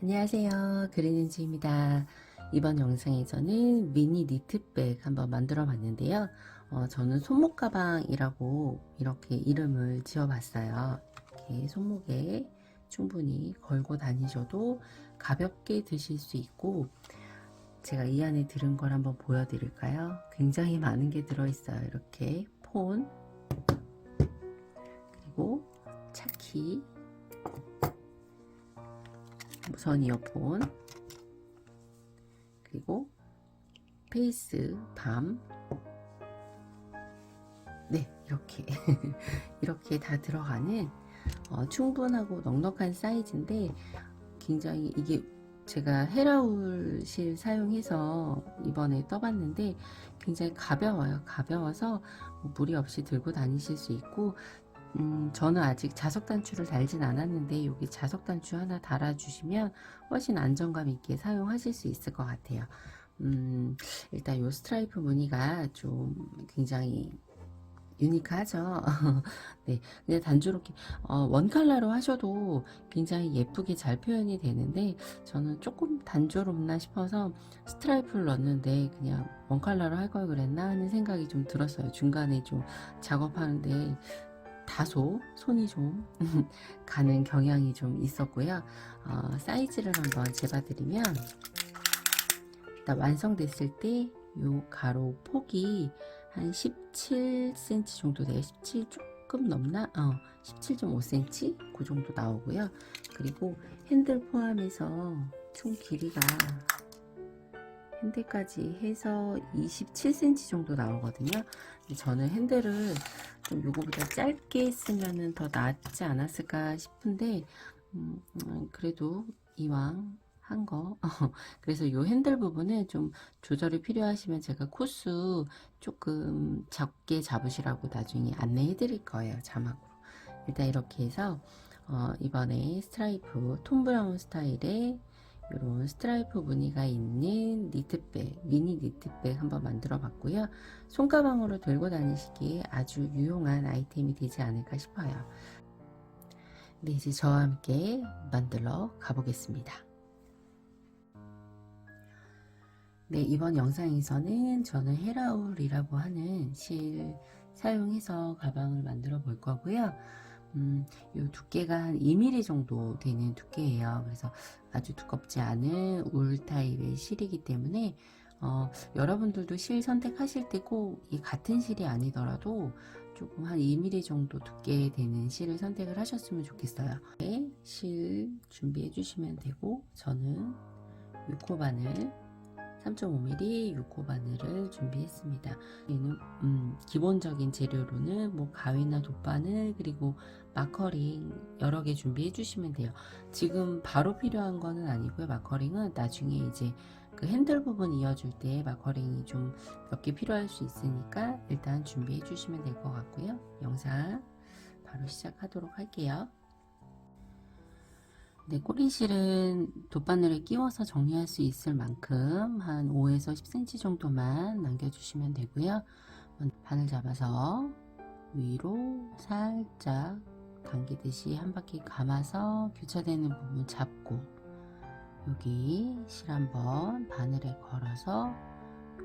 안녕하세요, 그린엔지입니다. 이번 영상에서는 미니 니트백 한번 만들어 봤는데요. 저는 손목 가방이라고 이렇게 이름을 지어 봤어요. 이렇게 손목에 충분히 걸고 다니셔도 가볍게 드실 수 있고, 제가 이 안에 들은 걸 한번 보여드릴까요? 굉장히 많은 게 들어있어요. 이렇게 폰, 그리고 차키, 무선 이어폰, 그리고 페이스 밤, 네, 이렇게 이렇게 다 들어가는 충분하고 넉넉한 사이즈인데, 굉장히 이게 제가 헤라울 실 사용해서 이번에 떠봤는데 굉장히 가벼워요. 가벼워서 무리 없이 들고 다니실 수 있고, 저는 아직 자석 단추를 달진 않았는데 여기 자석 단추 하나 달아주시면 훨씬 안정감 있게 사용하실 수 있을 것 같아요. 일단 이 스트라이프 무늬가 좀 굉장히 유니크하죠. 네, 그냥 단조롭게 원 컬러로 하셔도 굉장히 예쁘게 잘 표현이 되는데, 저는 조금 단조롭나 싶어서 스트라이프를 넣었는데 그냥 원 컬러로 할 걸 그랬나 하는 생각이 좀 들었어요. 중간에 좀 작업하는데 다소 손이 좀 가는 경향이 좀 있었고요. 사이즈를 한번 재봐드리면, 일단 완성됐을 때 요 가로 폭이 한 17cm 정도 돼요. 17 조금 넘나? 17.5cm 그 정도 나오고요. 그리고 핸들 포함해서 총 길이가 핸들까지 해서 27cm 정도 나오거든요. 근데 저는 핸들을 좀 요거보다 짧게 쓰면은 더 낫지 않았을까 싶은데, 그래도 이왕 한 거, 그래서 요 핸들 부분은 좀 조절이 필요하시면 제가 코스 조금 적게 잡으시라고 나중에 안내해 드릴 거예요, 자막으로. 일단 이렇게 해서 이번에 스트라이프 톰 브라운 스타일의 이런 스트라이프 무늬가 있는 니트백, 미니 니트백 한번 만들어 봤고요. 손가방으로 들고 다니시기에 아주 유용한 아이템이 되지 않을까 싶어요. 네, 이제 저와 함께 만들러 가보겠습니다. 네, 이번 영상에서는 저는 헤라울이라고 하는 실 사용해서 가방을 만들어 볼 거고요. 요 두께가 한 2mm 정도 되는 두께예요. 그래서 아주 두껍지 않은 울 타입의 실이기 때문에 여러분들도 실 선택하실 때 꼭 이 같은 실이 아니더라도 조금 한 2mm 정도 두께 되는 실을 선택을 하셨으면 좋겠어요. 네, 실 준비해 주시면 되고, 저는 6호 바늘 3.5mm 6호 바늘을 준비했습니다. 얘는 기본적인 재료로는 뭐 가위나 돗바늘, 그리고 마커링 여러 개 준비해 주시면 돼요. 지금 바로 필요한 거는 아니고요. 마커링은 나중에 이제 그 핸들 부분 이어줄 때 마커링이 좀 몇 개 필요할 수 있으니까 일단 준비해 주시면 될 것 같고요. 영상 바로 시작하도록 할게요. 네, 꼬리실은 돗바늘에 끼워서 정리할 수 있을 만큼 한 5에서 10cm 정도만 남겨주시면 되고요. 바늘 잡아서 위로 살짝 당기듯이 한 바퀴 감아서 교차되는 부분 잡고, 여기 실 한번 바늘에 걸어서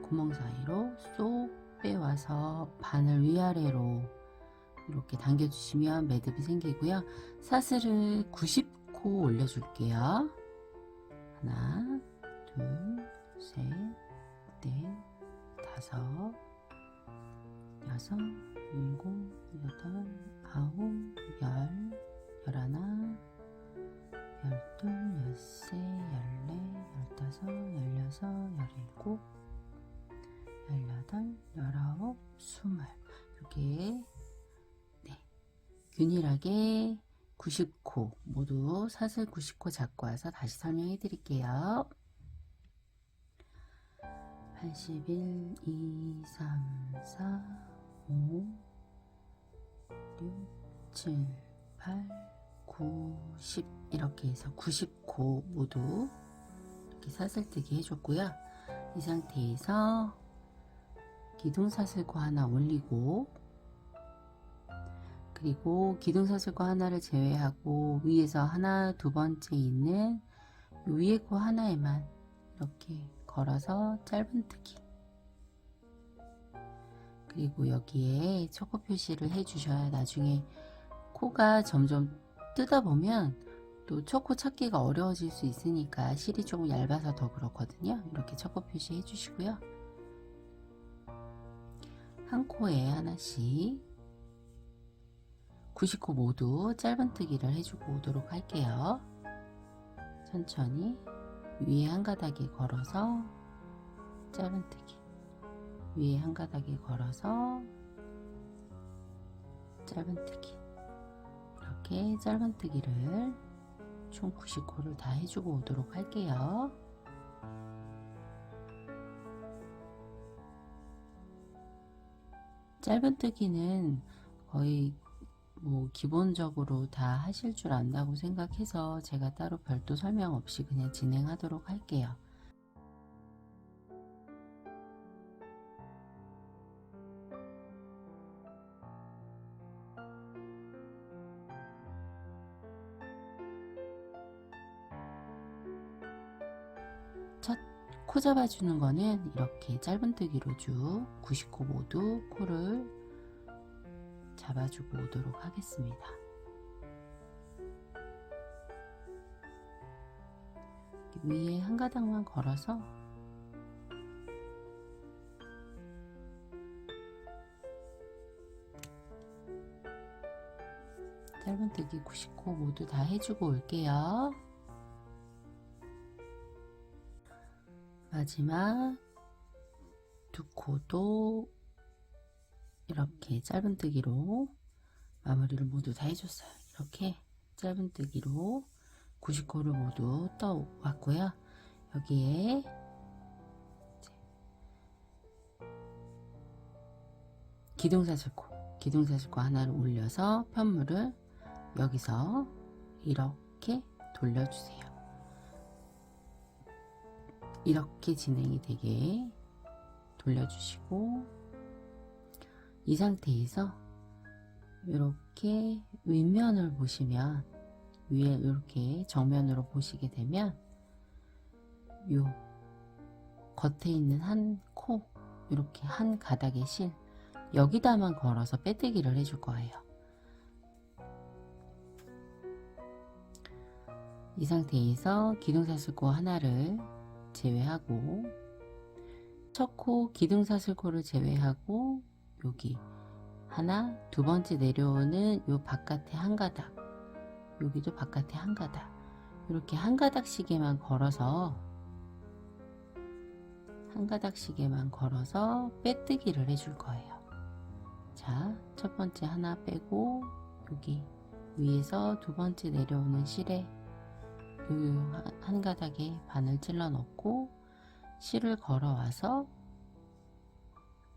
구멍 사이로 쏙 빼와서 바늘 위아래로 이렇게 당겨주시면 매듭이 생기고요. 사슬을 90코 올려줄게요. 하나, 둘, 셋, 넷, 다섯, 여섯, 일곱, 여덟, 아홉, 열, 열하나, 열둘, 열세, 열네, 열다섯, 열여섯, 열일곱, 열여덟, 열아홉, 스물. 이렇게 균일하게 90코 모두 사슬 90코 잡고 와서 다시 설명해 드릴게요. 81, 2, 3, 4, 5, 6, 7, 8, 9, 10 이렇게 해서 90코 모두 이렇게 사슬뜨기 해줬고요. 이 상태에서 기둥사슬코 하나 올리고, 그리고 기둥사슬코 하나를 제외하고 위에서 하나, 두 번째 있는 위에 코 하나에만 이렇게 걸어서 짧은뜨기. 그리고 여기에 초코 표시를 해 주셔야 나중에 코가 점점 뜨다 보면 또 초코 찾기가 어려워질 수 있으니까 실이 조금 얇아서 더 그렇거든요. 이렇게 초코 표시 해 주시고요. 한 코에 하나씩 90코 모두 짧은뜨기를 해주고 오도록 할게요. 천천히 위에 한 가닥에 걸어서 짧은뜨기, 위에 한 가닥에 걸어서 짧은뜨기, 이렇게 짧은뜨기를 총 90코를 다 해주고 오도록 할게요. 짧은뜨기는 거의 뭐 기본적으로 다 하실 줄 안다고 생각해서 제가 따로 별도 설명 없이 그냥 진행하도록 할게요. 첫 코 잡아주는 거는 이렇게 짧은뜨기로 쭉 90코 모두 코를 잡아주고 오도록 하겠습니다. 위에 한 가닥만 걸어서 짧은뜨기 90코 모두 다 해주고 올게요. 마지막 두 코도 이렇게 짧은뜨기로 마무리를 모두 다 해줬어요. 이렇게 짧은뜨기로 90코를 모두 떠왔고요. 여기에 기둥사슬코 하나를 올려서 편물을 여기서 이렇게 돌려주세요. 이렇게 진행이 되게 돌려주시고, 이 상태에서 이렇게 윗면을 보시면, 위에 이렇게 정면으로 보시게 되면 요 겉에 있는 한 코, 이렇게 한 가닥의 실 여기다만 걸어서 빼뜨기를 해줄 거예요. 이 상태에서 기둥사슬코 하나를 제외하고, 첫 코 기둥사슬코를 제외하고 여기 하나, 두 번째 내려오는 요 바깥에 한 가닥, 여기도 바깥에 한 가닥, 이렇게 한 가닥씩에만 걸어서 빼뜨기를 해줄 거예요. 자, 첫 번째 하나 빼고 여기 위에서 두 번째 내려오는 실에 요 한 가닥에 바늘 찔러 넣고 실을 걸어와서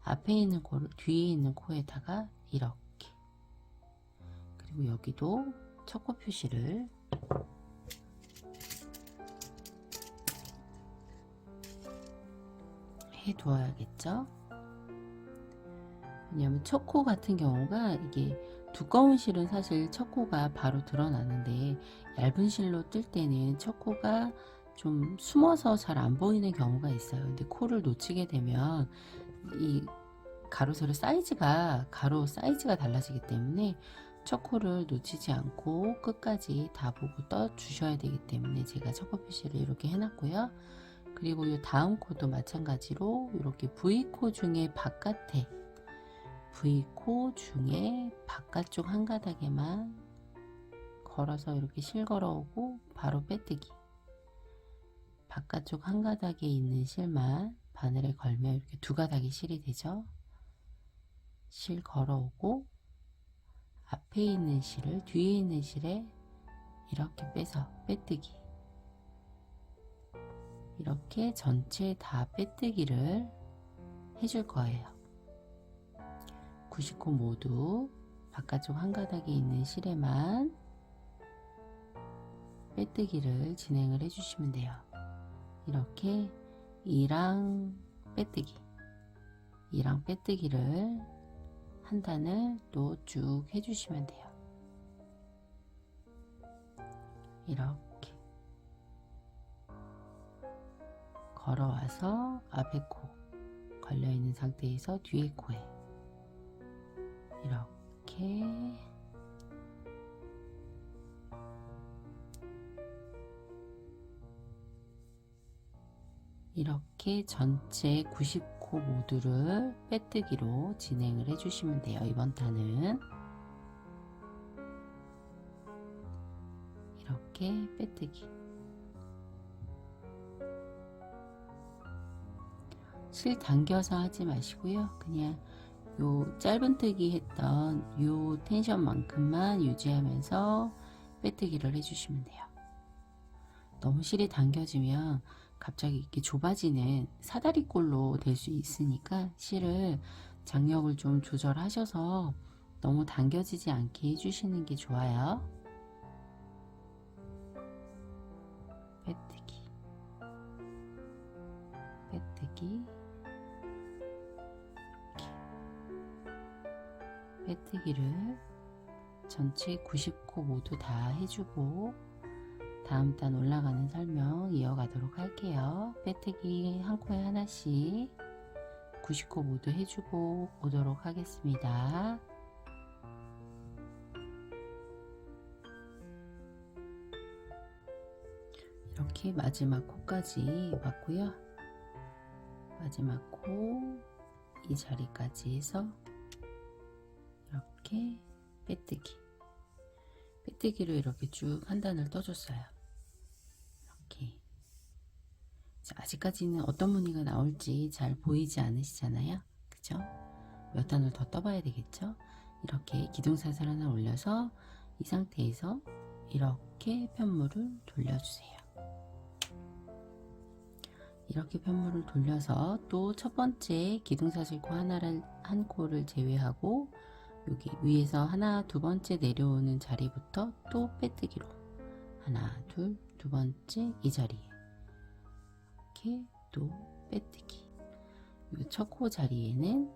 앞에 있는 코를 뒤에 있는 코에다가 이렇게, 그리고 여기도 첫 코 표시를 해 두어야겠죠. 왜냐면 첫 코 같은 경우가 이게 두꺼운 실은 사실 첫 코가 바로 드러나는데, 얇은 실로 뜰 때는 첫 코가 좀 숨어서 잘 안 보이는 경우가 있어요. 근데 코를 놓치게 되면 이 가로세로 가로 사이즈가 달라지기 때문에 첫 코를 놓치지 않고 끝까지 다 보고 떠 주셔야 되기 때문에 제가 첫 코 표시를 이렇게 해놨고요. 그리고 이 다음 코도 마찬가지로 이렇게 V코 중에 V코 중에 바깥쪽 한 가닥에만 걸어서 이렇게 실 걸어오고 바로 빼뜨기, 바깥쪽 한 가닥에 있는 실만 바늘에 걸면 이렇게 두 가닥이 실이 되죠. 실 걸어오고 앞에 있는 실을 뒤에 있는 실에 이렇게 빼서 빼뜨기, 이렇게 전체 다 빼뜨기를 해줄 거예요. 90코 모두 바깥쪽 한 가닥에 있는 실에만 빼뜨기를 진행을 해주시면 돼요. 이렇게 이랑 빼뜨기를 한 단을 또 쭉 해주시면 돼요. 이렇게 걸어와서 앞에 코 걸려있는 상태에서 뒤에 코에 이렇게 전체 90코 모두를 빼뜨기로 진행을 해주시면 돼요. 이번 탄은 이렇게 빼뜨기. 실 당겨서 하지 마시고요. 그냥 요 짧은뜨기 했던 요 텐션만큼만 유지하면서 빼뜨기를 해주시면 돼요. 너무 실이 당겨지면 갑자기 이렇게 좁아지는 사다리꼴로 될 수 있으니까 실을 장력을 좀 조절하셔서 너무 당겨지지 않게 해주시는 게 좋아요. 빼뜨기, 빼뜨기, 빼뜨기를 전체 90코 모두 다 해주고 다음 단 올라가는 설명 이어가도록 할게요. 빼뜨기 한 코에 하나씩 90코 모두 해주고 오도록 하겠습니다. 이렇게 마지막 코까지 왔고요. 마지막 코 이 자리까지 해서 이렇게 빼뜨기로 이렇게 쭉 한 단을 떠줬어요. 이렇게. 자, 아직까지는 어떤 무늬가 나올지 잘 보이지 않으시잖아요. 그죠? 몇 단을 더 떠봐야 되겠죠? 이렇게 기둥사슬 하나 올려서 이 상태에서 이렇게 편물을 돌려주세요. 이렇게 편물을 돌려서 또 첫 번째 기둥사슬코 한 코를 제외하고 여기 위에서 하나, 두 번째 내려오는 자리부터 또 빼뜨기로 하나, 둘, 두 번째 이 자리에 이렇게 또 빼뜨기. 이 첫 코 자리에는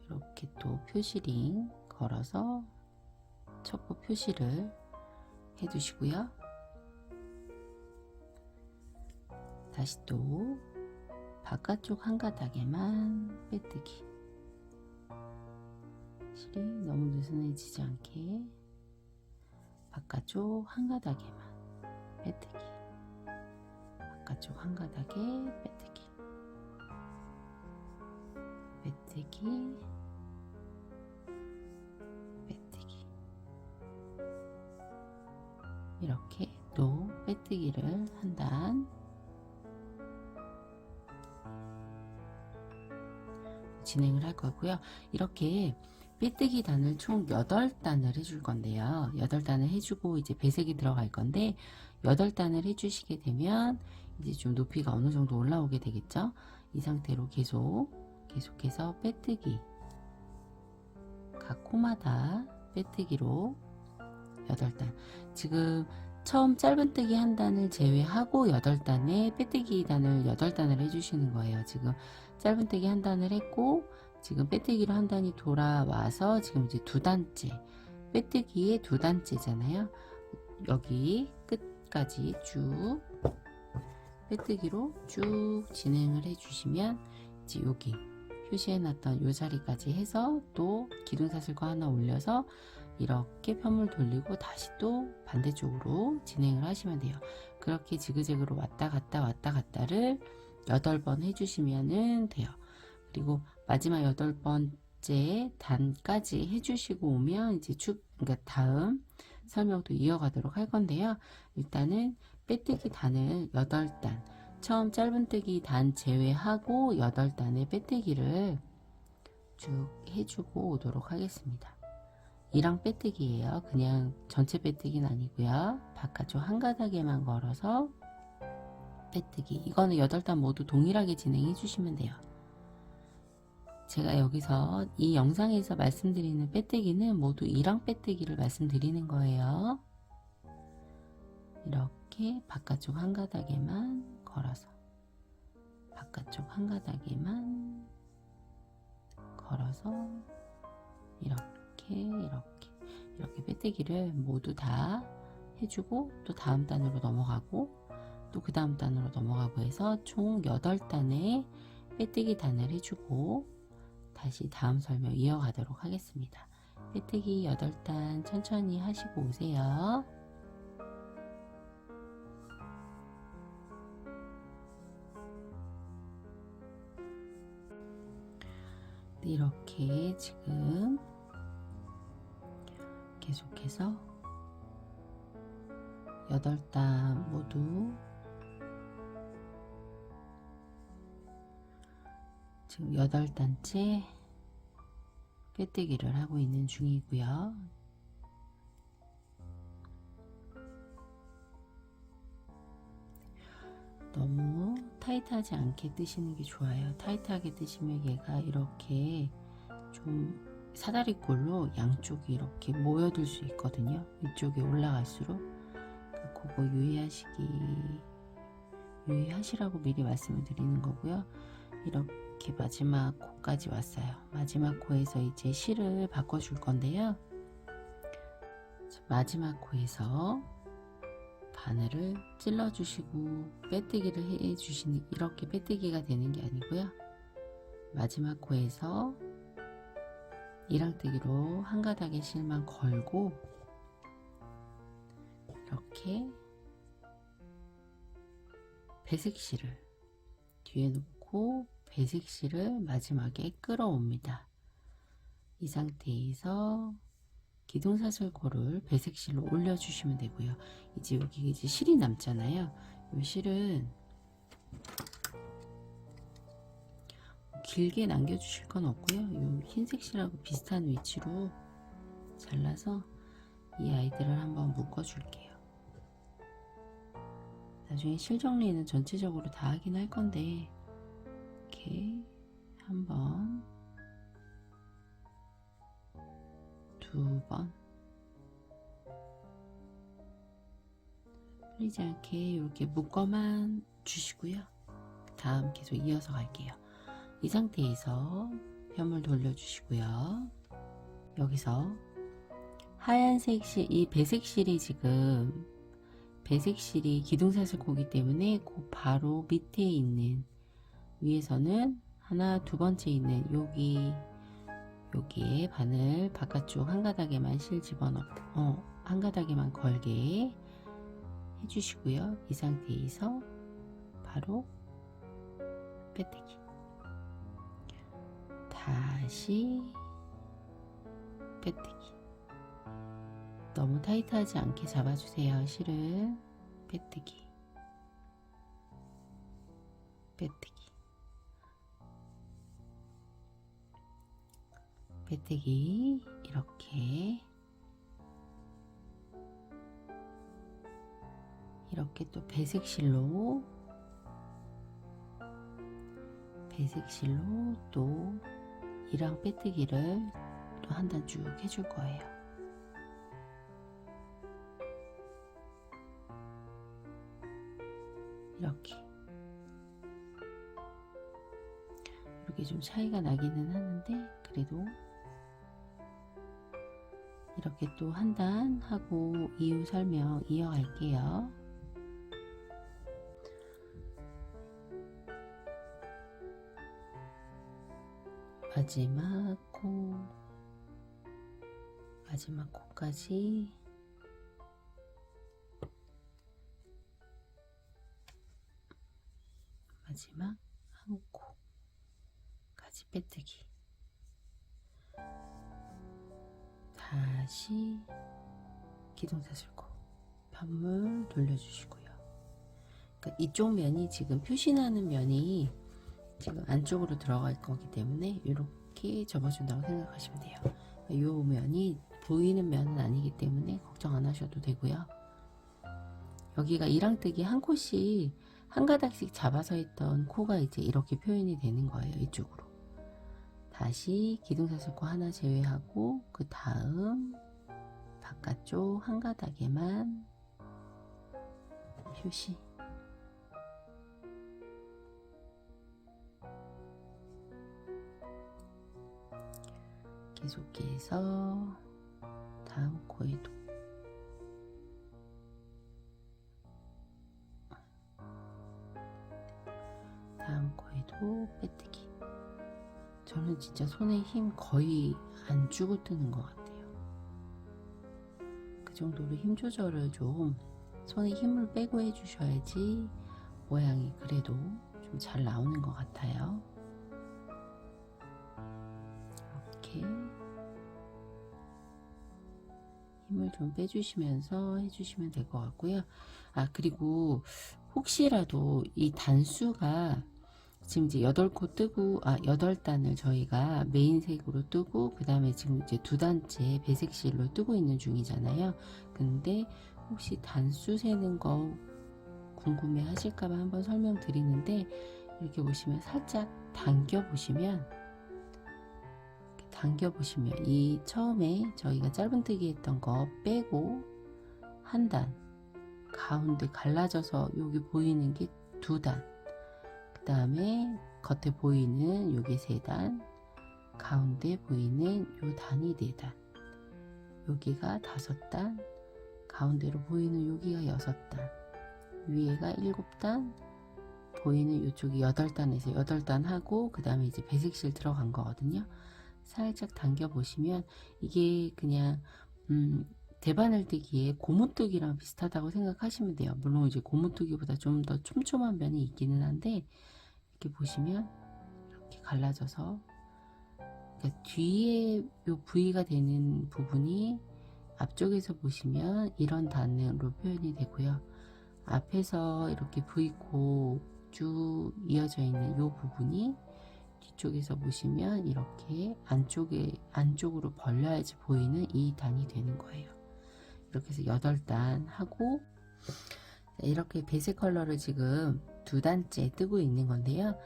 이렇게 또 표시링 걸어서 첫 코 표시를 해두시고요. 다시 또 바깥쪽 한 가닥에만 빼뜨기. 실이 너무 느슨해지지 않게 바깥쪽 한 가닥에만 빼뜨기. 바깥쪽 한 가닥에 빼뜨기. 빼뜨기. 빼뜨기. 이렇게 또 빼뜨기를 한 단 진행을 할 거고요. 이렇게 빼뜨기 단을 총 8단을 해줄 건데요. 8단을 해주고 이제 배색이 들어갈 건데 8단을 해주시게 되면 이제 좀 높이가 어느 정도 올라오게 되겠죠. 이 상태로 계속해서 빼뜨기 각 코마다 빼뜨기로 8단. 지금 처음 짧은뜨기 한 단을 제외하고 8단에 빼뜨기 단을 8단을 해주시는 거예요. 지금 짧은뜨기 한 단을 했고 지금 빼뜨기로 한 단이 돌아와서 지금 이제 두 단째 빼뜨기의 두 단째잖아요. 여기 끝까지 쭉 빼뜨기로 쭉 진행을 해주시면 이제 여기 표시해놨던 이 자리까지 해서 또 기둥사슬과 하나 올려서 이렇게 편물 돌리고 다시 또 반대쪽으로 진행을 하시면 돼요. 그렇게 지그재그로 왔다 갔다를 8번 해주시면 돼요. 그리고 마지막 8번째 단까지 해주시고 오면 이제 그러니까 다음 설명도 이어가도록 할 건데요. 일단은 빼뜨기 단을 8단, 처음 짧은뜨기 단 제외하고 8단의 빼뜨기를 쭉 해주고 오도록 하겠습니다. 이랑 빼뜨기예요. 그냥 전체 빼뜨기는 아니고요. 바깥쪽 한 가닥에만 걸어서 빼뜨기. 이거는 8단 모두 동일하게 진행해 주시면 돼요. 제가 여기서 이 영상에서 말씀드리는 빼뜨기는 모두 이랑 빼뜨기를 말씀드리는 거예요. 이렇게 바깥쪽 한 가닥에만 걸어서 바깥쪽 한 가닥에만 걸어서 이렇게 빼뜨기를 모두 다 해주고 또 다음 단으로 넘어가고 또 그 다음 단으로 넘어가고 해서 총 8단의 빼뜨기 단을 해주고 다시 다음 설명 이어가도록 하겠습니다. 빼뜨기 8단 천천히 하시고 오세요. 이렇게 지금 계속해서 8단 모두 지금 8단째 빼뜨기를 하고 있는 중이고요. 너무 타이트하지 않게 뜨시는 게 좋아요. 타이트하게 뜨시면 얘가 이렇게 좀 사다리꼴로 양쪽이 이렇게 모여들 수 있거든요. 이쪽에 올라갈수록 그거 유의하시라고 미리 말씀을 드리는 거고요. 이렇게 마지막 코까지 왔어요. 마지막 코에서 이제 실을 바꿔줄 건데요. 마지막 코에서 바늘을 찔러 주시고 빼뜨기를 해 주시는, 이렇게 빼뜨기가 되는 게 아니고요. 마지막 코에서 이랑뜨기로 한 가닥의 실만 걸고 이렇게 배색실을 뒤에 놓고 배색실을 마지막에 끌어옵니다. 이 상태에서 기둥사슬코를 배색실로 올려주시면 되고요. 이제 여기 이제 실이 남잖아요. 이 실은 길게 남겨주실 건 없고요. 이 흰색 실하고 비슷한 위치로 잘라서 이 아이들을 한번 묶어줄게요. 나중에 실 정리는 전체적으로 다 하긴 할 건데 이렇게 한번, 두 번, 흘리지 않게 이렇게 묶어만 주시고요. 다음 계속 이어서 갈게요. 이 상태에서 편물 돌려주시고요. 여기서 하얀색 실, 이 배색실이 지금 배색실이 기둥사슬코기 때문에 그 바로 밑에 있는, 위에서는 하나, 두 번째 있는 여기에 바늘 바깥쪽 한 가닥에만 실 집어넣고 한 가닥에만 걸게 해주시고요. 이 상태에서 바로 빼뜨기, 다시 빼뜨기. 너무 타이트하지 않게 잡아주세요. 실을 빼뜨기, 빼뜨기, 빼뜨기. 이렇게 또 배색실로 또 이랑 빼뜨기를 또 한 단 쭉 해줄 거예요. 이렇게 좀 차이가 나기는 하는데 그래도 이렇게 또 한 단 하고 이유 설명 이어갈게요. 마지막 코까지 마지막 한 코까지 빼뜨기, 다시 기둥사슬코 편물 돌려주시고요. 그러니까 이쪽 면이 지금 표시나는 면이 지금 안쪽으로 들어갈 거기 때문에 이렇게 접어준다고 생각하시면 돼요. 이 면이 보이는 면은 아니기 때문에 걱정 안 하셔도 되고요. 여기가 이랑뜨기 한 코씩 한 가닥씩 잡아서 했던 코가 이제 이렇게 표현이 되는 거예요. 이쪽으로 다시 기둥사슬코 하나 제외하고 그 다음 바깥쪽 한 가닥에만 표시, 계속해서 다음 코에도 다음 코에도 빼뜨기. 저는 진짜 손에 힘 거의 안 주고 뜨는 것 같아요. 그 정도로 힘 조절을 좀 손에 힘을 빼고 해주셔야지 모양이 그래도 좀 잘 나오는 것 같아요. 이렇게 힘을 좀 빼주시면서 해주시면 될 것 같고요. 아, 그리고 혹시라도 이 단수가 지금 이제 8코 뜨고, 8단을 저희가 메인색으로 뜨고, 그 다음에 지금 이제 2단째 배색실로 뜨고 있는 중이잖아요. 근데 혹시 단수 세는 거 궁금해 하실까봐 한번 설명드리는데, 이렇게 보시면 살짝 당겨보시면, 이 처음에 저희가 짧은뜨기 했던 거 빼고, 한 단, 가운데 갈라져서 여기 보이는 게 2단, 그 다음에 겉에 보이는 요게 3단, 가운데 보이는 요 단이 4단, 여기가 5단, 가운데로 보이는 여기가 6단, 위에가 7단, 보이는 요쪽이 8단에서 8단 하고, 그 다음에 이제 배색실 들어간 거거든요. 살짝 당겨 보시면 이게 그냥 대바늘뜨기에 고무뜨기랑 비슷하다고 생각하시면 돼요. 물론 이제 고무뜨기보다 좀 더 촘촘한 면이 있기는 한데, 이렇게 보시면 이렇게 갈라져서, 그러니까 뒤에 요 부위가 되는 부분이 앞쪽에서 보시면 이런 단으로 표현이 되고요. 앞에서 이렇게 V코 쭉 이어져 있는 요 부분이 뒤쪽에서 보시면 이렇게 안쪽으로 벌려야지 보이는 이 단이 되는 거예요. 이렇게 해서 8단 하고, 이렇게 배색 컬러를 지금 2단째 뜨고 있는 건데요.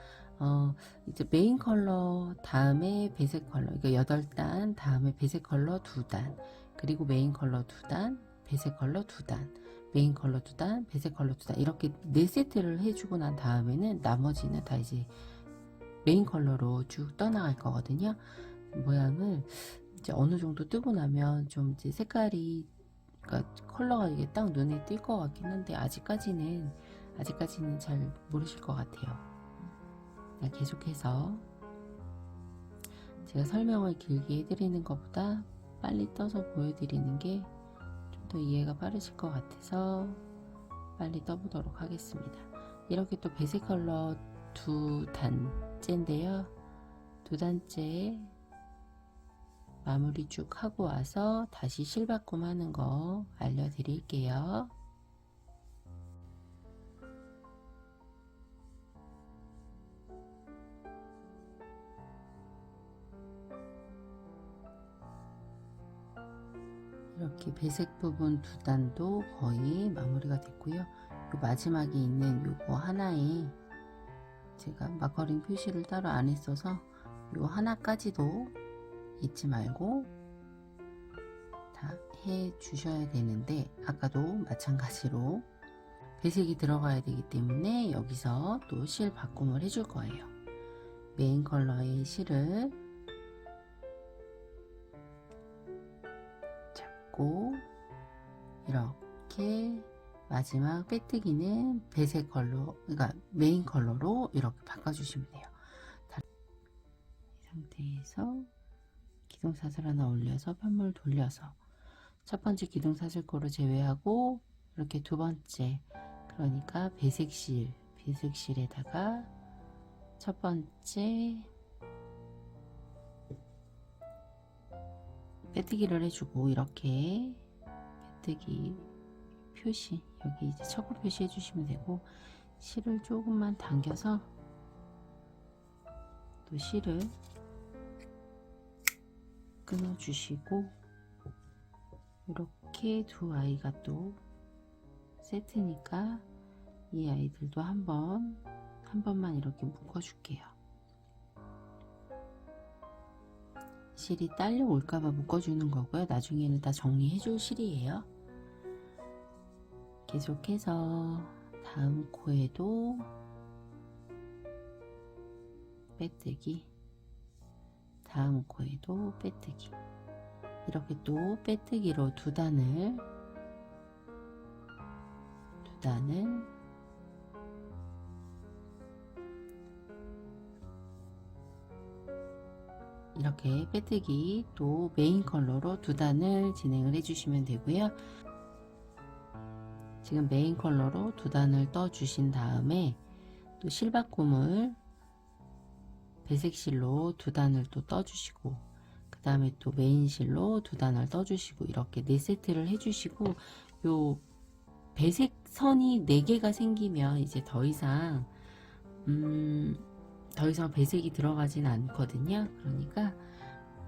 이제 메인 컬러 다음에 배색 컬러, 그러니까 8단 다음에 배색 컬러 2단, 그리고 메인 컬러 2단, 배색 컬러 2단, 메인 컬러 2단, 배색 컬러 2단, 이렇게 4세트를 해주고 난 다음에는 나머지는 다 이제 메인 컬러로 쭉 떠나갈 거거든요. 모양을 이제 어느 정도 뜨고 나면 좀 이제 색깔이, 그러니까 컬러가 이게 딱 눈에 띌 것 같긴 한데, 아직까지는 잘 모르실 것 같아요. 계속해서 제가 설명을 길게 해드리는 것보다 빨리 떠서 보여드리는 게 좀 더 이해가 빠르실 것 같아서 빨리 떠보도록 하겠습니다. 이렇게 또 배색 컬러 2단째인데요. 2단째 마무리 쭉 하고 와서 다시 실바꿈 하는 거 알려드릴게요. 이렇게 배색 부분 2단도 거의 마무리가 됐고요. 요 마지막에 있는 요거 하나에 제가 마커링 표시를 따로 안 했어서 요 하나까지도 잊지 말고 다 해 주셔야 되는데, 아까도 마찬가지로 배색이 들어가야 되기 때문에 여기서 또 실 바꿈을 해줄 거예요. 메인 컬러의 실을 잡고 이렇게 마지막 빼뜨기는 배색 컬러, 그러니까 메인 컬러로 이렇게 바꿔주시면 돼요. 이 상태에서 기둥사슬 하나 올려서 편물 돌려서 첫 번째 기둥사슬 코를 제외하고, 이렇게 두 번째, 그러니까 배색실에다가 첫 번째 빼뜨기를 해주고, 이렇게 빼뜨기 표시, 여기 이제 척을 표시해 주시면 되고, 실을 조금만 당겨서 또 실을 끊어 주시고, 이렇게 두 아이가 또 세트니까 이 아이들도 한 번만 이렇게 묶어 줄게요. 실이 딸려 올까봐 묶어주는 거고요. 나중에는 다 정리해 줄 실이에요. 계속해서 다음 코에도 빼뜨기, 다음 코에도 빼뜨기, 이렇게 또 빼뜨기로 두 단을 이렇게 빼뜨기 또 메인 컬러로 두 단을 진행을 해주시면 되고요. 지금 메인 컬러로 두 단을 떠 주신 다음에 또 실밥꿈을 배색 실로 두 단을 또 떠 주시고, 그 다음에 또 메인 실로 두 단을 떠 주시고, 이렇게 4세트를 해 주시고, 요 배색 선이 4개가 생기면 이제 더 이상 배색이 들어가진 않거든요. 그러니까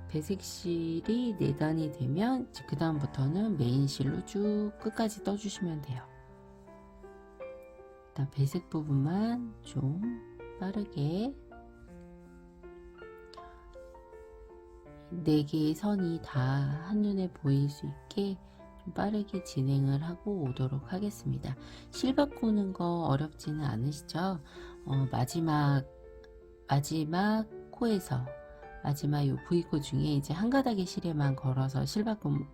배색실이 4단이 되면 그 다음부터는 메인 실로 쭉 끝까지 떠 주시면 돼요. 일단 배색 부분만 좀 빠르게 4개의 선이 다 한눈에 보일 수 있게 좀 빠르게 진행을 하고 오도록 하겠습니다. 실 바꾸는 거 어렵지는 않으시죠? 마지막 코에서 마지막 요 V코 중에 이제 한 가닥의 실에만 걸어서 실 바꿈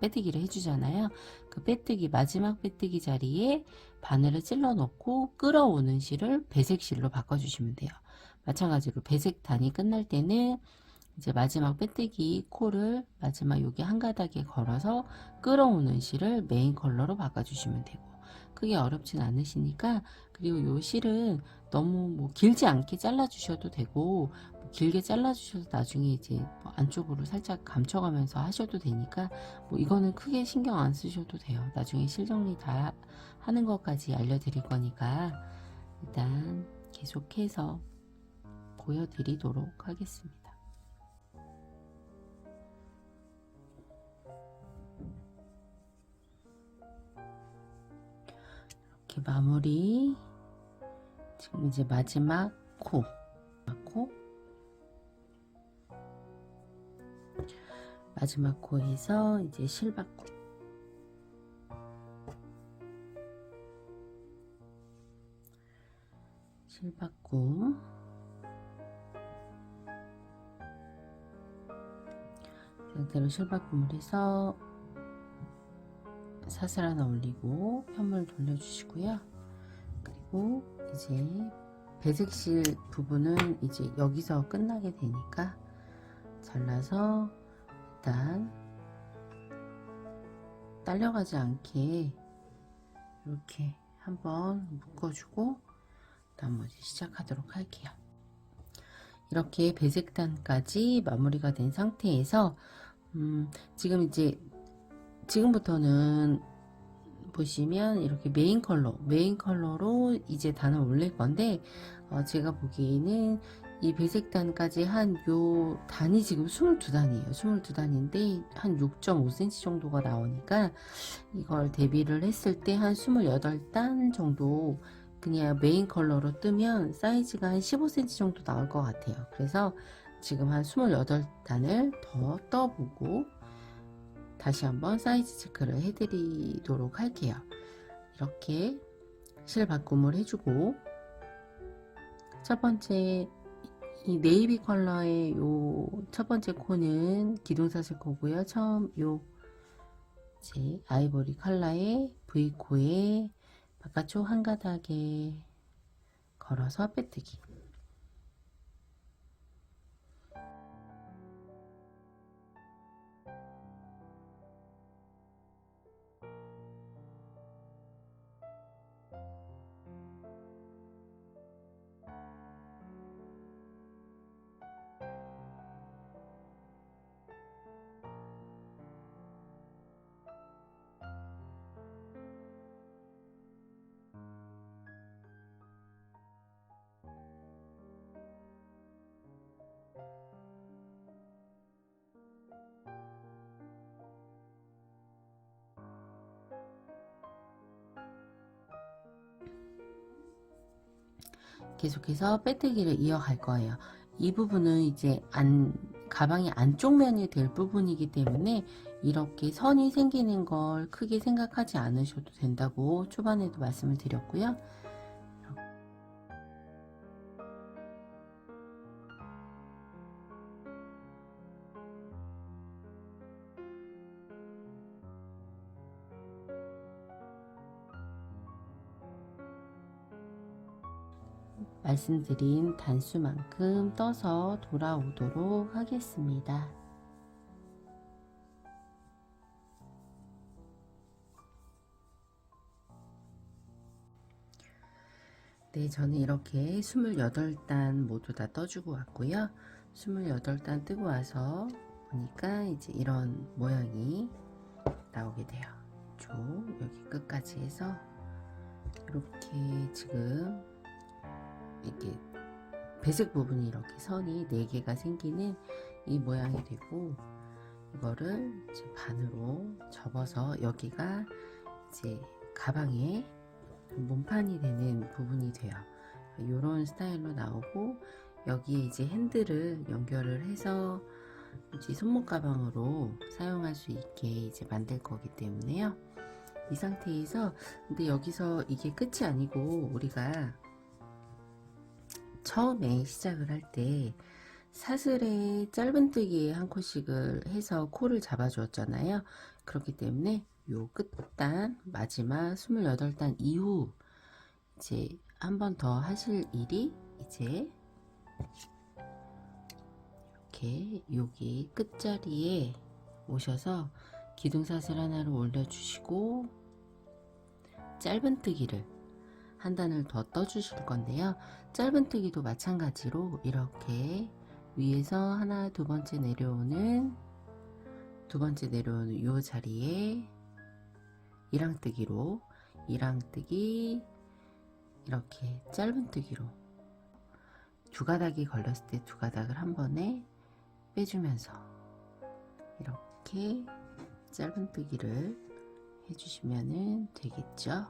빼뜨기를 해주잖아요. 그 빼뜨기 마지막 빼뜨기 자리에 바늘을 찔러 넣고 끌어오는 실을 배색 실로 바꿔주시면 돼요. 마찬가지로 배색 단이 끝날 때는 이제 마지막 빼뜨기 코를 마지막 여기 한 가닥에 걸어서 끌어오는 실을 메인 컬러로 바꿔주시면 되고, 크게 어렵진 않으시니까. 그리고 요 실은 너무 뭐 길지 않게 잘라 주셔도 되고, 뭐 길게 잘라 주셔도 나중에 이제 뭐 안쪽으로 살짝 감춰가면서 하셔도 되니까, 뭐 이거는 크게 신경 안 쓰셔도 돼요. 나중에 실 정리 다 하는 것까지 알려드릴 거니까 일단 계속해서 보여드리도록 하겠습니다. 이렇게 마무리. 지금 이제 마지막 코 마지막 코에서 이제 실바꿈 상태로 실바꿈을 해서 사슬 하나 올리고 편물 돌려주시고요. 그리고 이제 배색실 부분은 이제 여기서 끝나게 되니까 잘라서 일단 딸려가지 않게 이렇게 한번 묶어주고 나머지 시작하도록 할게요. 이렇게 배색단까지 마무리가 된 상태에서 지금부터는 보시면 이렇게 메인 컬러로 이제 단을 올릴 건데, 제가 보기에는 이 배색단까지 한 요 단이 지금 22단이에요. 22단인데 한 6.5cm 정도가 나오니까 이걸 대비를 했을 때 한 28단 정도 그냥 메인 컬러로 뜨면 사이즈가 한 15cm 정도 나올 것 같아요. 그래서 지금 한 28단을 더 떠보고 다시 한번 사이즈 체크를 해드리도록 할게요. 이렇게 실 바꿈을 해주고, 첫 번째 이 네이비 컬러의 요 첫 번째 코는 기둥사슬 코고요. 처음 요 이제 아이보리 컬러의 V코에 바깥쪽 한 가닥에 걸어서 빼뜨기. 계속해서 빼뜨기를 이어갈 거예요. 이 부분은 이제 가방이 안쪽 면이 될 부분이기 때문에 이렇게 선이 생기는 걸 크게 생각하지 않으셔도 된다고 초반에도 말씀을 드렸고요. 말씀드린 단수만큼 떠서 돌아오도록 하겠습니다. 네, 저는 이렇게 28단 모두 다 떠주고 왔고요. 28단 뜨고 와서 보니까 이제 이런 모양이 나오게 돼요. 쭉 여기 끝까지 해서 이렇게 지금 이렇게 배색 부분이 이렇게 선이 4개가 생기는 이 모양이 되고, 이거를 이제 반으로 접어서 여기가 이제 가방에 몸판이 되는 부분이 돼요. 이런 스타일로 나오고, 여기에 이제 핸들을 연결을 해서 이제 손목 가방으로 사용할 수 있게 이제 만들 거기 때문에요. 이 상태에서, 근데 여기서 이게 끝이 아니고, 우리가 처음에 시작을 할 때 사슬에 짧은뜨기에 한 컷씩을 해서 코를 잡아 주었잖아요. 그렇기 때문에 요 끝단 마지막 28단 이후 이제 한 번 더 하실 일이, 이제 이렇게 여기 끝자리에 오셔서 기둥사슬 하나를 올려주시고 짧은뜨기를 한 단을 더 떠 주실 건데요. 짧은뜨기도 마찬가지로 이렇게 위에서 하나, 두 번째 내려오는 요 자리에 이랑뜨기로, 이랑뜨기, 이렇게 짧은뜨기로 두 가닥이 걸렸을 때 두 가닥을 한 번에 빼주면서 이렇게 짧은뜨기를 해주시면 되겠죠.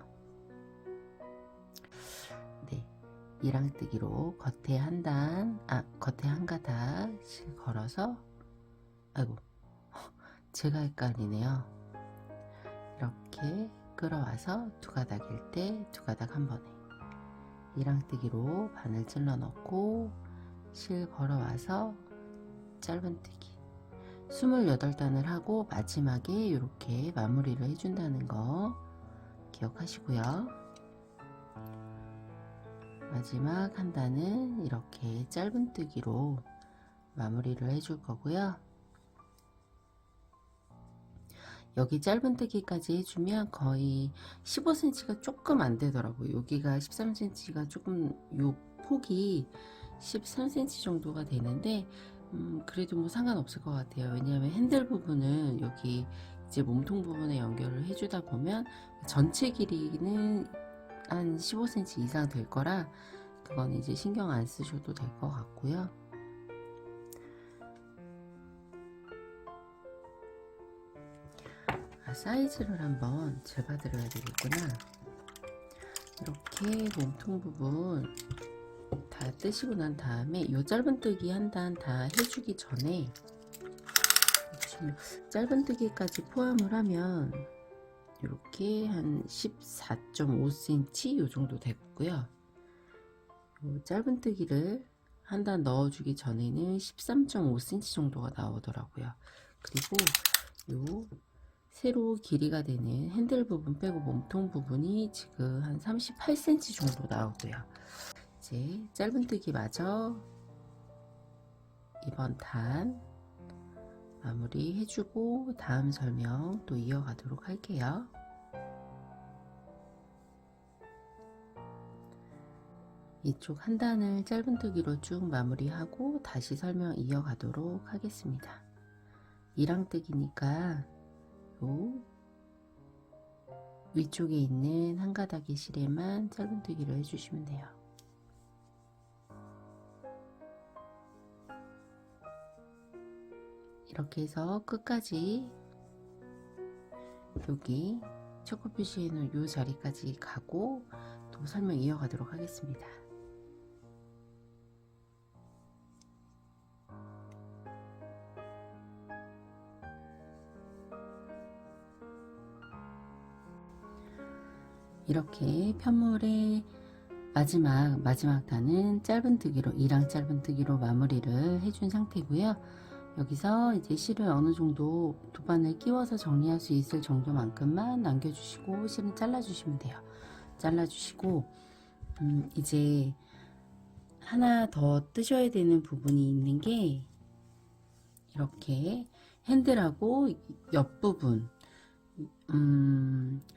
네, 이랑뜨기로 겉에 한 가닥씩 걸어서, 아이고 제가 헷갈리네요. 이렇게 끌어와서 두 가닥일 때 두 가닥 한 번에 이랑뜨기로 바늘 찔러 넣고 실 걸어와서 짧은뜨기 28단을 하고 마지막에 이렇게 마무리를 해준다는 거 기억하시고요. 마지막 한 단은 이렇게 짧은뜨기로 마무리를 해줄 거고요. 여기 짧은뜨기까지 해주면 거의 15cm가 조금 안 되더라고요. 여기가 13cm가 조금, 요 폭이 13cm 정도가 되는데 그래도 뭐 상관없을 것 같아요. 왜냐하면 핸들 부분은 여기 이제 몸통 부분에 연결을 해주다 보면 전체 길이는 한 15cm 이상 될 거라 그건 이제 신경 안 쓰셔도 될 것 같고요. 사이즈를 한번 재봐드려야 되겠구나. 이렇게 몸통 부분 다 뜨시고 난 다음에 이 짧은뜨기 한 단 다 해주기 전에 짧은뜨기까지 포함을 하면 이렇게 한 14.5cm 요 정도 됐고요. 요 짧은뜨기를 한 단 넣어주기 전에는 13.5cm 정도가 나오더라고요. 그리고 요 세로 길이가 되는 핸들 부분 빼고 몸통 부분이 지금 한 38cm 정도 나오고요. 이제 짧은뜨기 마저 이번 단 마무리 해주고 다음 설명 또 이어가도록 할게요. 이쪽 한 단을 짧은뜨기로 쭉 마무리하고 다시 설명 이어가도록 하겠습니다. 이랑뜨기니까 요 위쪽에 있는 한 가닥의 실에만 짧은뜨기를 해주시면 돼요. 이렇게 해서 끝까지 여기 초코 표시해 놓은 요 자리까지 가고 또 설명 이어가도록 하겠습니다. 이렇게 편물의 마지막 단은 짧은뜨기로, 이랑 짧은뜨기로 마무리를 해준 상태고요. 여기서 이제 실을 어느 정도 두 바늘 끼워서 정리할 수 있을 정도만큼만 남겨주시고 실은 잘라주시면 돼요. 잘라주시고 이제 하나 더 뜨셔야 되는 부분이 있는 게 이렇게 핸들하고 옆부분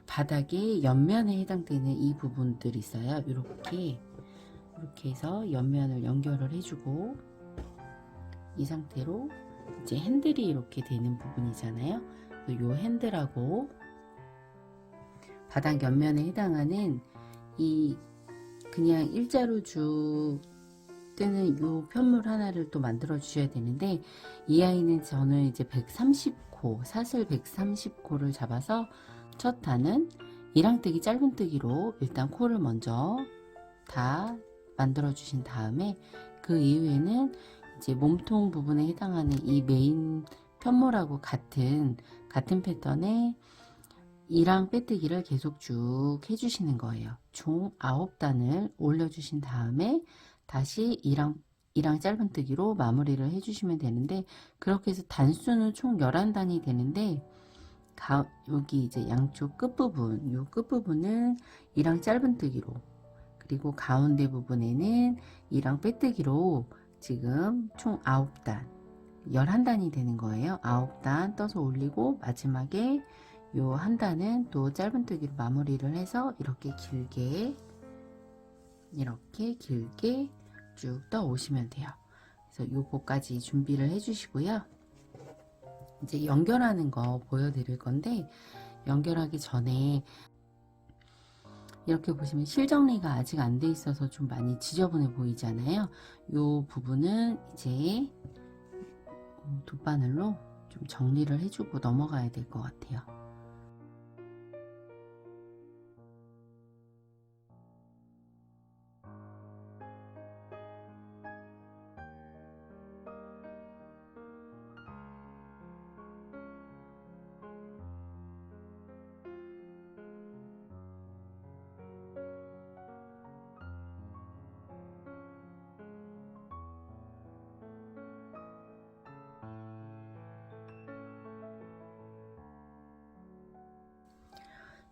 바닥의 옆면에 해당되는 이 부분들이 있어요. 이렇게 해서 옆면을 연결을 해주고 이 상태로 이제 핸들이 이렇게 되는 부분이잖아요. 이 핸들하고 바닥 옆면에 해당하는 이 그냥 일자로 쭉 뜨는 이 편물 하나를 또 만들어 주셔야 되는데 이 아이는 저는 이제 130코 사슬 130코를 잡아서 첫 단은 이랑뜨기 짧은뜨기로 일단 코를 먼저 다 만들어 주신 다음에 그 이후에는 이제 몸통 부분에 해당하는 이 메인 편물하고 같은 패턴의 이랑 빼뜨기를 계속 쭉 해주시는 거예요. 총 9단을 올려주신 다음에 다시 이랑 짧은뜨기로 마무리를 해주시면 되는데 그렇게 해서 단수는 총 11단이 되는데 여기 이제 양쪽 끝부분 요 끝부분은 이랑 짧은뜨기로 그리고 가운데 부분에는 이랑 빼뜨기로 지금 총 9단 11단이 되는 거예요. 9단 떠서 올리고 마지막에 요 한 단은 또 짧은뜨기로 마무리를 해서 이렇게 길게 쭉 떠 오시면 돼요. 그래서 요거까지 준비를 해 주시고요. 이제 연결하는 거 보여드릴 건데 연결하기 전에 이렇게 보시면 실정리가 아직 안 돼 있어서 좀 많이 지저분해 보이잖아요. 요 부분은 이제 돗바늘로 좀 정리를 해주고 넘어가야 될 것 같아요.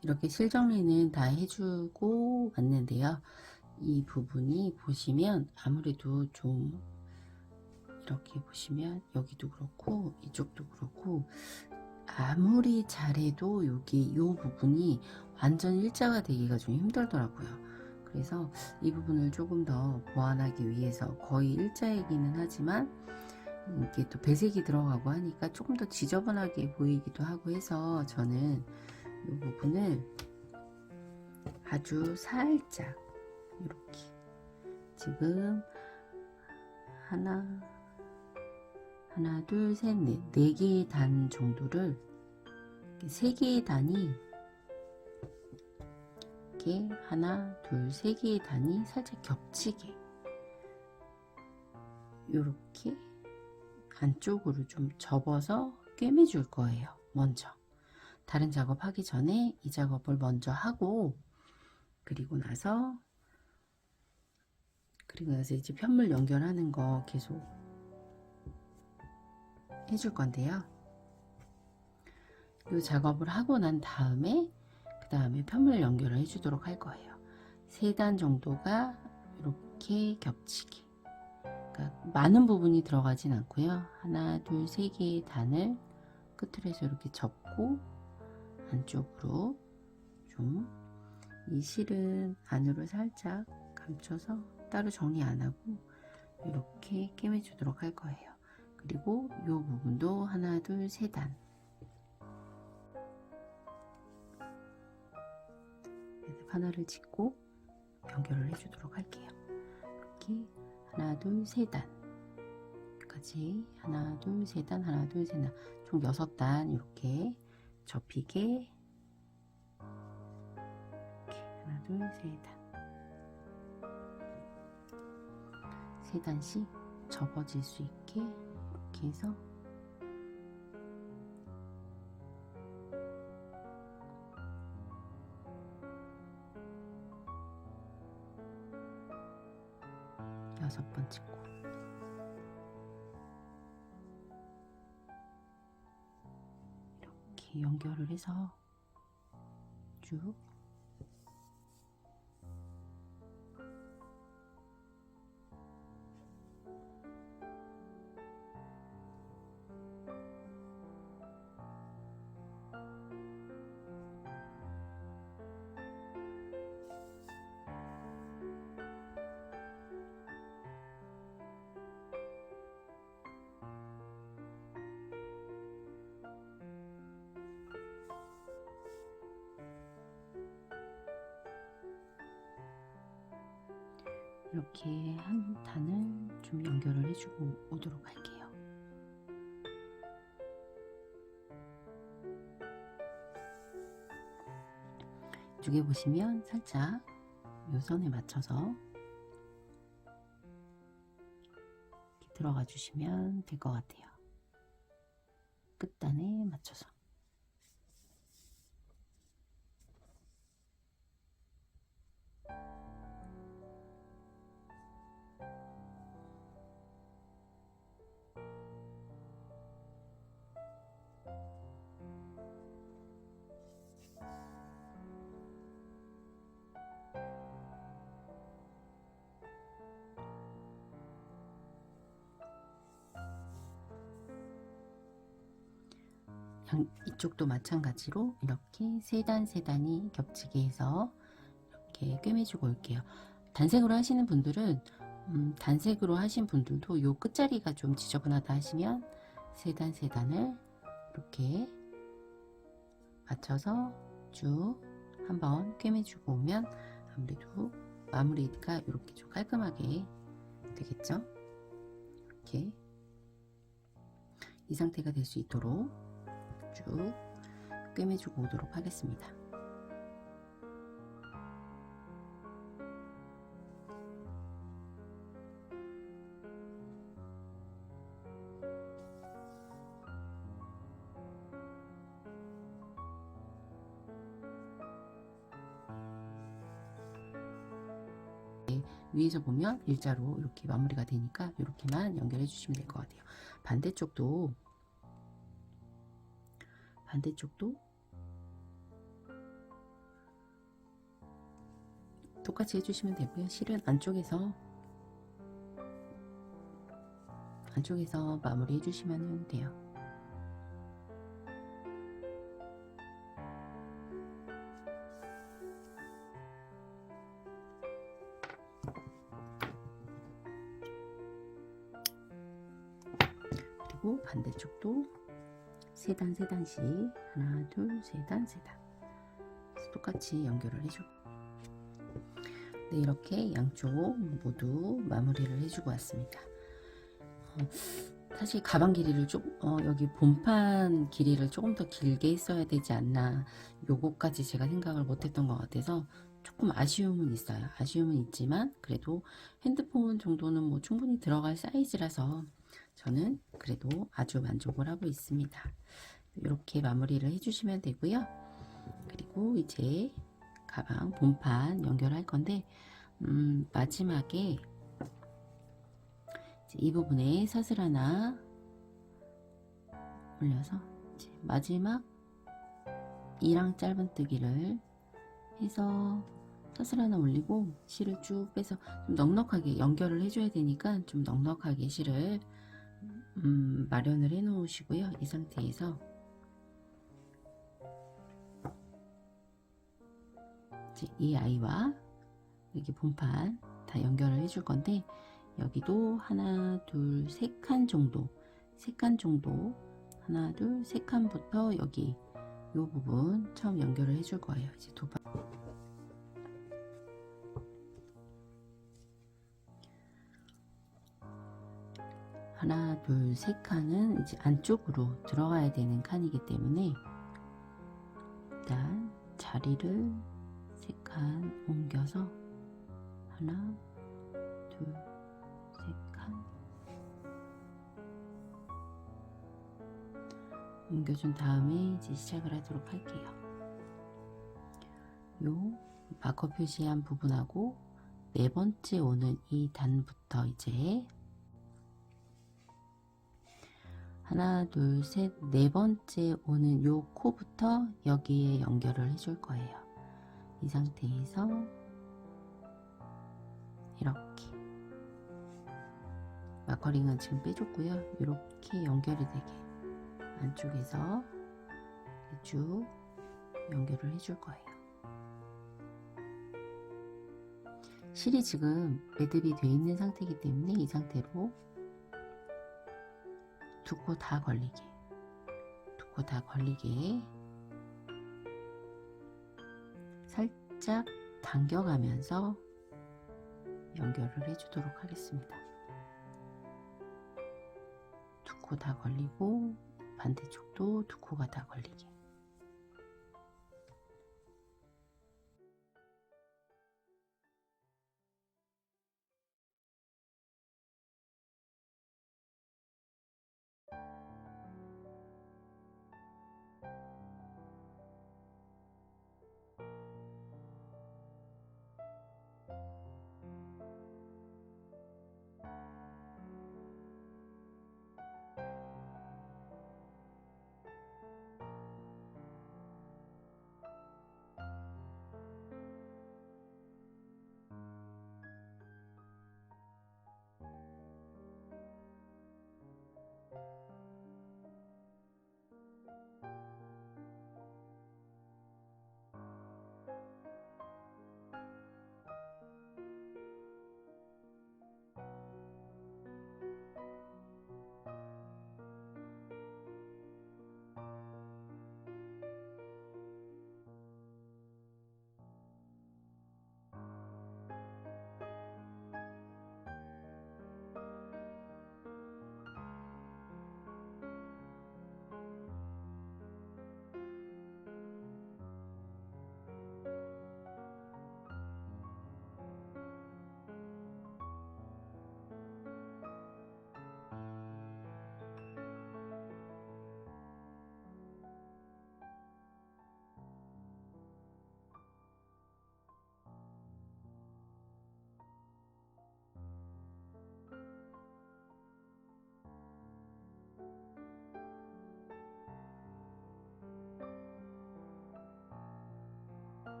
이렇게 실정리는 다 해주고 왔는데요. 이 부분이 보시면 아무래도 좀 이렇게 보시면 여기도 그렇고 이쪽도 그렇고 아무리 잘해도 여기 이 부분이 완전 일자가 되기가 좀 힘들더라고요. 그래서 이 부분을 조금 더 보완하기 위해서 거의 일자이기는 하지만 이렇게 또 배색이 들어가고 하니까 조금 더 지저분하게 보이기도 하고 해서 저는 이 부분을 아주 살짝 이렇게 지금 하나 둘 셋 넷 4개의 단 정도를 3개의 단이 이렇게 하나 둘 3개의 단이 살짝 겹치게 이렇게 안쪽으로 좀 접어서 꿰매줄 거예요. 먼저 다른 작업하기 전에 이 작업을 먼저 하고 그리고 나서 이제 편물 연결하는 거 계속 해줄 건데요. 이 작업을 하고 난 다음에 그 다음에 편물 연결을 해주도록 할 거예요. 3단 정도가 이렇게 겹치게 그러니까 많은 부분이 들어가진 않고요. 하나 둘 3개의 단을 끝으로 해서 이렇게 접고 안쪽으로 좀 이 실은 안으로 살짝 감춰서 따로 정리 안 하고 이렇게 꿰매 주도록 할 거예요. 그리고 이 부분도 하나 둘 3단 하나를 짓고 연결을 해 주도록 할게요. 이렇게 하나 둘 3단 까지 하나 둘 3단 하나 둘 3단 총 6단 이렇게 접히게 하나 둘 3단 3단씩 접어질 수 있게 이렇게 해서 여섯 번 찍고 이렇게 연결을 해서 쭉 이렇게 한 단을 좀 연결을 해주고 오도록 할게요. 이쪽에 보시면 살짝 요 선에 맞춰서 이렇게 들어가 주시면 될 것 같아요. 끝단에 맞춰서. 이쪽도 마찬가지로 이렇게 세 단이 겹치게 해서 이렇게 꿰매주고 올게요. 단색으로 하시는 분들은 단색으로 하신 분들도 요 끝자리가 좀 지저분하다 하시면 세 단을 이렇게 맞춰서 쭉 한번 꿰매주고 오면 아무래도 마무리가 이렇게 좀 깔끔하게 되겠죠. 이렇게 이 상태가 될 수 있도록 쭉 꿰매주고 오도록 하겠습니다. 위에서 보면 일자로 이렇게 마무리가 되니까 이렇게만 연결해 주시면 될 것 같아요. 반대쪽도 똑같이 해주시면 되고요. 실은 안쪽에서 마무리 해주시면 돼요. 그리고 반대쪽도 세 단씩 하나 둘 세 단 똑같이 연결을 해주고 네, 이렇게 양쪽 모두 마무리를 해주고 왔습니다. 사실 가방 길이를 여기 본판 길이를 조금 더 길게 했어야 되지 않나, 요거까지 제가 생각을 못했던 것 같아서 조금 아쉬움은 있어요. 아쉬움은 있지만 그래도 핸드폰 정도는 뭐 충분히 들어갈 사이즈라서 저는 그래도 아주 만족을 하고 있습니다. 이렇게 마무리를 해주시면 되고요. 그리고 이제 가방 본판 연결할 건데 마지막에 이 부분에 사슬 하나 올려서 이제 마지막 이랑 짧은뜨기를 해서 사슬 하나 올리고 실을 쭉 빼서 좀 넉넉하게 연결을 해줘야 되니까 좀 넉넉하게 실을 마련을 해 놓으시고요. 이 상태에서 이제 이 아이와 여기 본판 다 연결을 해줄 건데, 여기도 하나 둘 세 칸 정도 하나 둘 세 칸부터 여기 이 부분 처음 연결을 해줄 거예요. 이제 도박 하나 둘 세 칸은 이제 안쪽으로 들어가야 되는 칸이기 때문에 일단 자리를 세 칸 옮겨서 하나 둘 세 칸 옮겨준 다음에 이제 시작을 하도록 할게요. 요 마커 표시한 부분하고 네 번째 오는 이 단부터 이제 하나 둘 셋 네 번째 오는 요 코부터 여기에 연결을 해줄 거예요. 이 상태에서 이렇게 마커링은 지금 빼줬고요. 이렇게 연결이 되게 안쪽에서 쭉 연결을 해줄 거예요. 실이 지금 매듭이 되어 있는 상태이기 때문에 이 상태로 두 코 다 걸리게 살짝 당겨가면서 연결을 해주도록 하겠습니다. 두 코 다 걸리고 반대쪽도 두 코가 다 걸리게.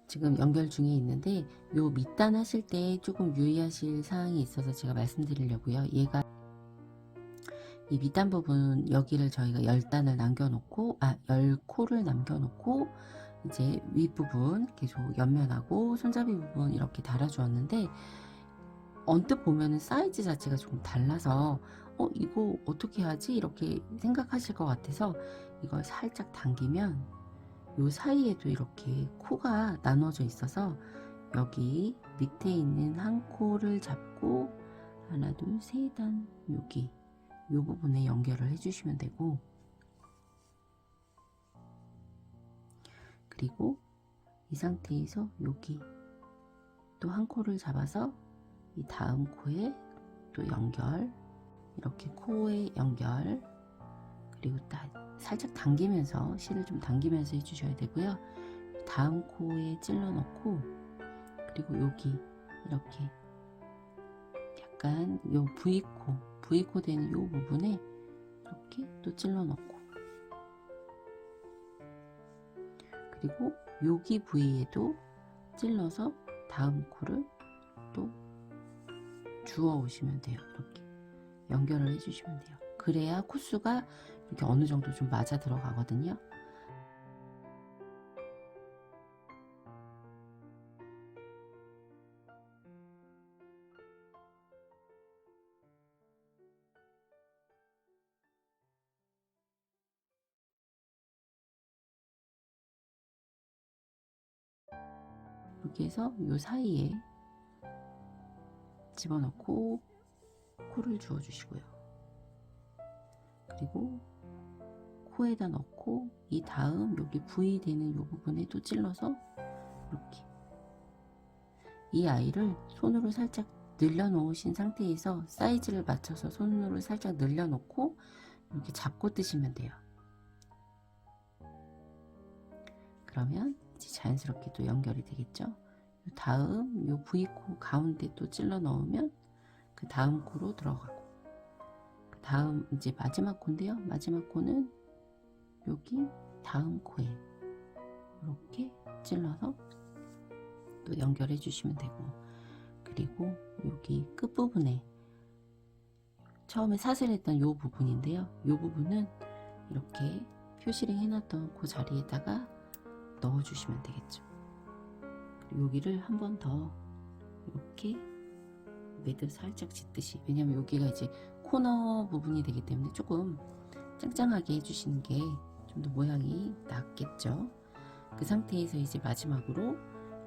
지금 연결 중에 있는데 요 밑단 하실 때 조금 유의하실 사항이 있어서 제가 말씀드리려고요. 얘가 이 밑단 부분 여기를 저희가 10단을 남겨놓고 10코를 남겨놓고 이제 윗부분 계속 옆면하고 손잡이 부분 이렇게 달아주었는데 언뜻 보면은 사이즈 자체가 조금 달라서 이거 어떻게 하지? 이렇게 생각하실 것 같아서 이걸 살짝 당기면 요 사이에도 이렇게 코가 나눠져 있어서 여기 밑에 있는 한 코를 잡고 하나 둘 세 단 여기 요 부분에 연결을 해주시면 되고, 그리고 이 상태에서 여기 또 한 코를 잡아서 이 다음 코에 또 연결, 이렇게 코에 연결, 그리고 딱 살짝 당기면서 실을 좀 당기면서 해주셔야 되고요. 다음 코에 찔러 넣고, 그리고 여기 이렇게 약간 요 V코 되는 요 부분에 이렇게 또 찔러 넣고, 그리고 여기 부위에도 찔러서 다음 코를 또 주워 오시면 돼요. 이렇게 연결을 해주시면 돼요. 그래야 코수가 이렇게 어느 정도 좀 맞아 들어가거든요. 여기에서 요 사이에 집어넣고 코를 주워 주시고요. 그리고 코에다 넣고 이 다음 여기 부위 되는 요 부분에 또 찔러서 이렇게 이 아이를 손으로 살짝 늘려 놓으신 상태에서 사이즈를 맞춰서 손으로 살짝 늘려 놓고 이렇게 잡고 뜨시면 돼요. 그러면 이제 자연스럽게 또 연결이 되겠죠. 다음 요 V코 가운데 또 찔러 넣으면 그 다음 코로 들어가고, 그 다음 이제 마지막 코인데요. 마지막 코는 여기 다음 코에 이렇게 찔러서 또 연결해 주시면 되고, 그리고 여기 끝부분에 처음에 사슬 했던 요 부분인데요. 요 부분은 이렇게 표시를 해놨던 그 자리에다가 넣어 주시면 되겠죠. 그리고 여기를 한 번 더 이렇게 매듭 살짝 짓듯이, 왜냐면 여기가 이제 코너 부분이 되기 때문에 조금 짱짱하게 해주시는 게 좀 더 모양이 낫겠죠. 그 상태에서 이제 마지막으로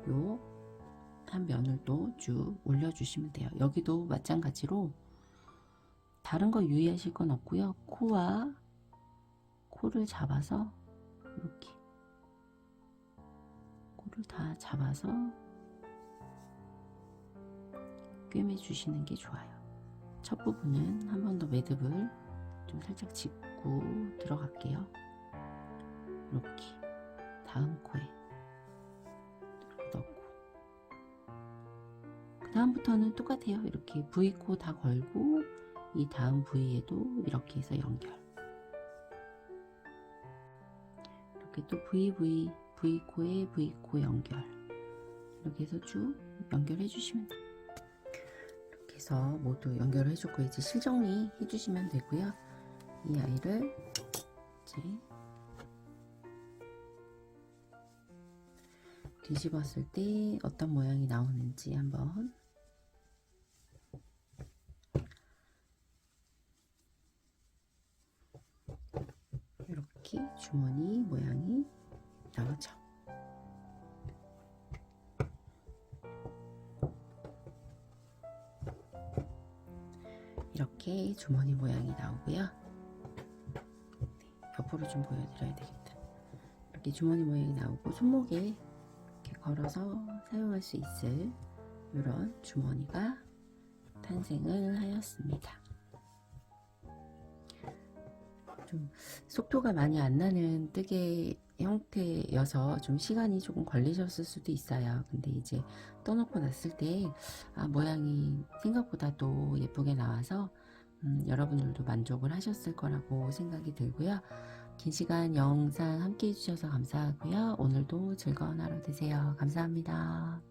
요 한 면을 또 쭉 올려주시면 돼요. 여기도 마찬가지로 다른 거 유의하실 건 없고요. 코와 코를 잡아서 이렇게 코를 다 잡아서 꿰매 주시는 게 좋아요. 첫 부분은 한 번 더 매듭을 좀 살짝 짚고 들어갈게요. 이렇게 다음 코에 이렇게 넣고, 그 다음부터는 똑같아요. 이렇게 V코 다 걸고 이 다음 부위에도 이렇게 해서 연결, 이렇게 또 V코에 V코 연결, 이렇게 해서 쭉 연결해 주시면 돼요. 이렇게 해서 모두 연결을 해줬고 이제 실정리 해주시면 되고요. 이 아이를 이제 뒤집었을 때 어떤 모양이 나오는지 한번 이렇게 주머니 모양이 나오죠. 이렇게 주머니 모양이 나오고요. 네, 옆으로 좀 보여드려야 되겠다. 이렇게 주머니 모양이 나오고 손목에 이렇게 걸어서 사용할 수 있을 이런 주머니가 탄생을 하였습니다. 좀 속도가 많이 안 나는 뜨개 형태여서 좀 시간이 조금 걸리셨을 수도 있어요. 근데 이제 떠놓고 났을 때 모양이 생각보다도 예쁘게 나와서 여러분들도 만족을 하셨을 거라고 생각이 들고요. 긴 시간 영상 함께 해주셔서 감사하고요. 오늘도 즐거운 하루 되세요. 감사합니다.